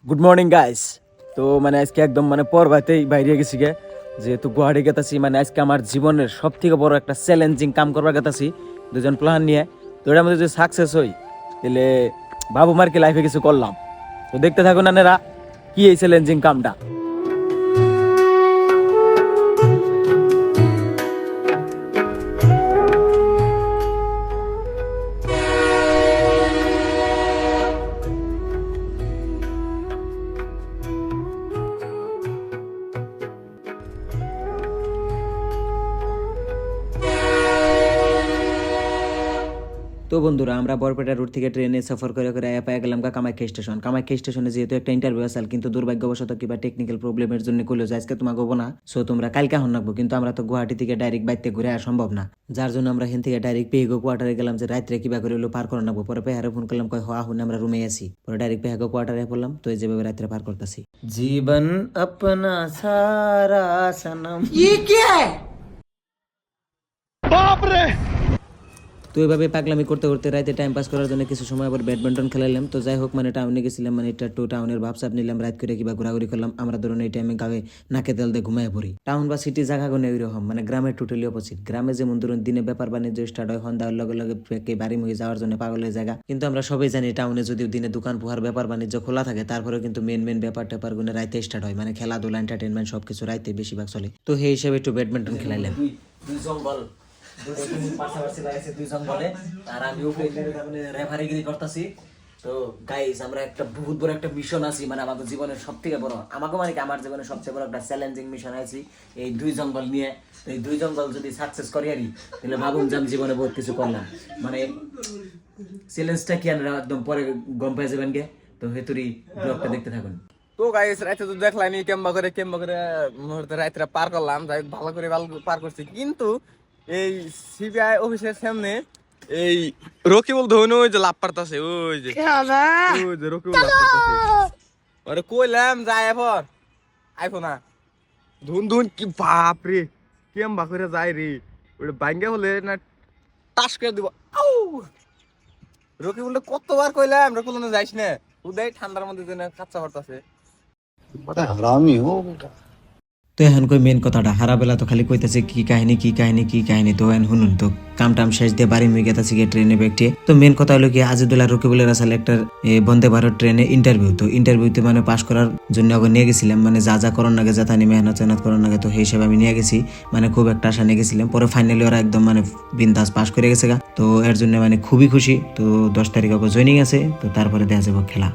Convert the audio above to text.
Good morning guys. তো মানে আজকে একদম মানে পরবাতেই বাইরে গেছি গে, যেহেতু গুয়াহাটি গেতাছি। মানে আজকে আমার জীবনের সব থেকে বড় একটা চ্যালেঞ্জিং কাম করবার গেতাছি দুজন প্ল্যান নিয়ে। তো এটার মধ্যে যদি সাকসেস হই তাহলে বাবু মার কি লাইফে কিছু করলাম। তো দেখতে থাকুন আপনারা কি এই চ্যালেঞ্জিং কামটা। তো বন্ধুরা, আমরা বরপেটা রুট থেকে ট্রেনে সফর করে করে পায়ে গেলাম কামাখ্যা স্টেশন। কামাখ্যা স্টেশনে যেহেতু একটা ইন্টারভিউ আছে, কিন্তু দুর্ভাগ্যবশত কিংবা টেকনিক্যাল প্রবলেমের জন্য কইলো যে আজকে তোমাকে হবো না, সো তোমরা কালকে হন রাখবো। কিন্তু আমরা তো গুয়াহাটি থেকে ডাইরেক্ট বাইতে ঘুরে আসা সম্ভব না, যার জন্য আমরা হেন থেকে ডাইরেক্ট পেহেগো কোয়ার্টারে গেলাম যে রাত্রে কিবা করে হলো পার করে রাখবো। পরে পেহারে ফোন করলাম, কয় হওয়া হুনে আমরা রুমে আছি। পরে ডাইরেক্ট পেহেগো কোয়ার্টারে পড়লাম। তো এই যেভাবে রাত্রে পার করতেছি। জীবন আপনা সারা সনম তো এইভাবে পাগলামি করতে করতে রাতে টাইম পাস করার জন্য কিছু সময় আবার ব্যাডমিন্টন খেলাইলাম। তো যাই হোক, মানে টাউনে গেছিলাম, মানে এটা টু টাউনের ভাবসাব নিলাম, রাত করে কিবা ঘোরাঘুরি করলাম। আমরা ধরুন এই টাইমে গায়ে নাকে তেল দিয়ে ঘুমায় পড়ি। টাউন বা সিটি জায়গা গুনে ওইরকম, মানে গ্রামের টোটালি অপোজিট। গ্রামে যেমন ধরুন দিনে ব্যাপার বাণিজ্য স্টার্ট হয়, সন্ধ্যার লগে লগে বাড়ি মুখে যাওয়ার জন্য পাগলের জায়গা। কিন্তু আমরা সবাই জানি টাউনে যদিও দিনে দোকান পোহার ব্যাপার বাণিজ্য খোলা থাকে, তারপরেও কিন্তু মেন ব্যাপার ট্যাপার গুনে রাইতে স্টার্ট হয়। মানে খেলাধুলা এন্টারটেনমেন্ট সবকিছু রাইতে বেশিরভাগ চলে। তো সেই হিসাবে একটু ব্যাডমিন্টন খেলাইলাম। তো গাইস, আমরা একটা বহুত বড় একটা মিশন আছি, মানে আমাদের জীবনের সব থেকে বড়, আমাকে মানে কি আমার জীবনের সবচেয়ে বড় একটা চ্যালেঞ্জিং মিশন আছি এই দুই জঙ্গল নিয়ে। এই দুই জঙ্গল যদি সাকসেস করি আরি, তাহলে ভাবুন যে আমি জীবনে বহুত কিছু করলাম। মানে চ্যালেঞ্জটা কি আমরা একদম পরে গম পেয়ে যাবেন গে। তো হেতুরি ব্লগটা দেখতে থাকুন। তো গাইস, রাতে তো দেখলানি কেমবা করে মুহূর্তে রাত্রে পার করলাম। যাই হোক, ভালো করে পার করছি। কিন্তু এই সিবিআই অফিসের সামনে এই রকিবুল ধোন ওই যে লাভ পারতাছে, ওই যে রকিবুল লাভ পারতাছে। আরে কইলাম যাই এরপর আইফো না ধুন কি বাপ রে, কেমবা করে যায় রে। ওটা বাইঙ্গা হলে না টাস করে দিব। আউ রকিবুলটা কতবার কইলাম রকিবুল না যাইস না, উদয় ঠান্ডার মধ্যে কাচ্চা পারতাছে। बड़ा हरामी हो बेटा। তো এখন কই মেন কথাটা, হারাবেলা তো খালি কইতেছে কি কাহিনী। তো এখন শুনুন, তো কাম টাম শেষ দিয়ে বাড়ি মুই গেতাছি গিয়ে ট্রেনে ব্যাগটি। তো মেন কথা হলো কি, আজিদুল্লাহ রকিবুলের আসলে একটা বন্দে ভারত ট্রেনে ইন্টারভিউ। তো ইন্টারভিউতে মানে পাস করার জন্য ওকে নিয়ে গেছিলাম, মানে যা করার নাগে জাতানি মেহনত করার নাগে। তো সেই হিসেবে আমি নিয়ে গেছি, মানে খুব একটা আশা নিয়ে গেছিলাম। পরে ফাইনালি ওরা একদম মানে বিন্দাস পাস করে গেছে গা। তো এর জন্য মানে খুবই খুশি। তো 10 তারিখ ওকে জয়েনিং আছে, তো তারপরে দেখা যাবো খেলা।